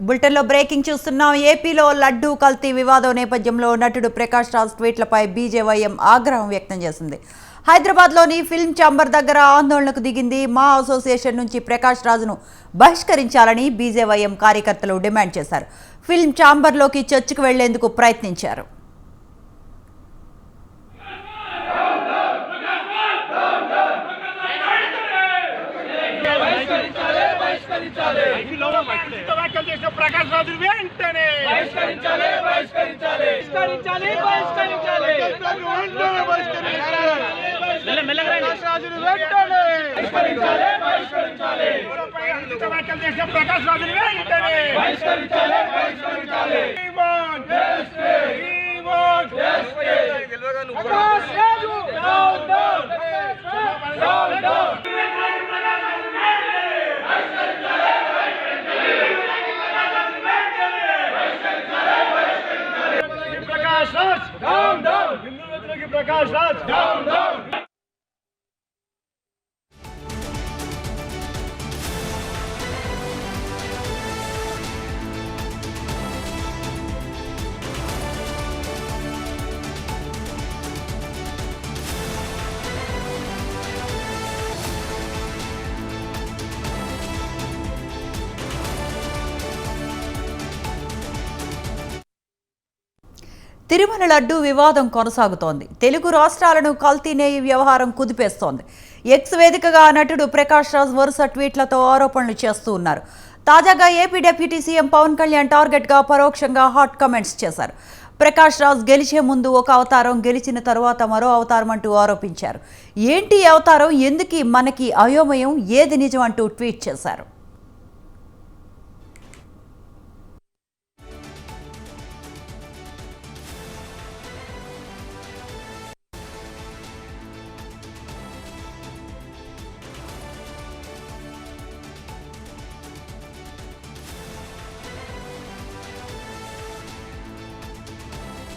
బులెటిన్లో బ్రేకింగ్ చూస్తున్నాం. ఏపీలో లడ్డూ కల్తీ వివాదం నేపథ్యంలో నటుడు ప్రకాష్ రాజ్ ట్వీట్లపై బీజేవైఎం ఆగ్రహం వ్యక్తం చేసింది. హైదరాబాద్లోని ఫిల్మ్ ఛాంబర్ దగ్గర ఆందోళనకు దిగింది. మా అసోసియేషన్ నుంచి ప్రకాష్ రాజ్ను బహిష్కరించాలని బీజేవైఎం కార్యకర్తలు డిమాండ్ చేశారు. ఫిల్మ్ ఛాంబర్లోకి చర్చకు వెళ్లేందుకు ప్రయత్నించారు. ప్రకాష్ రాజు వెంటనే బహిష్కరించాలి బహిష్కరించాలి బహిష్కరించాలి బహిష్కరించాలి ప్రకాష్ రాజును వెంటనే బహిష్కరించాలి బహిష్కరించాలి వ్యాఖ్యలు చేసిన ప్రకాష్ రాజును వెంటనే బహిష్కరించాలి బహిష్కరించాలి Prakash Raj down down down down Down, down. Hindu Prakash Raj down, down. Tirumala laddu వివాదం కొనసాగుతోంది. తెలుగు రాష్ట్రాలను కల్తీ నెయ్యి వ్యవహారం కుదిపేస్తోంది. ఎక్స్ వేదికగా నటుడు ప్రకాష్ రాజ్ వరుస ట్వీట్లతో ఆరోపణలు చేస్తూ ఉన్నారు. తాజాగా AP deputy CM Pawan Kalyan టార్గెట్గా పరోక్షంగా హాట్ కమెంట్స్ చేశారు. ప్రకాష్ రాజ్ గెలిచే ముందు ఒక అవతారం, గెలిచిన తరువాత మరో అవతారం అంటూ ఆరోపించారు. ఏంటి అవతారం, ఎందుకు మనకి అయోమయం, ఏది నిజం అంటూ ట్వీట్ చేశారు.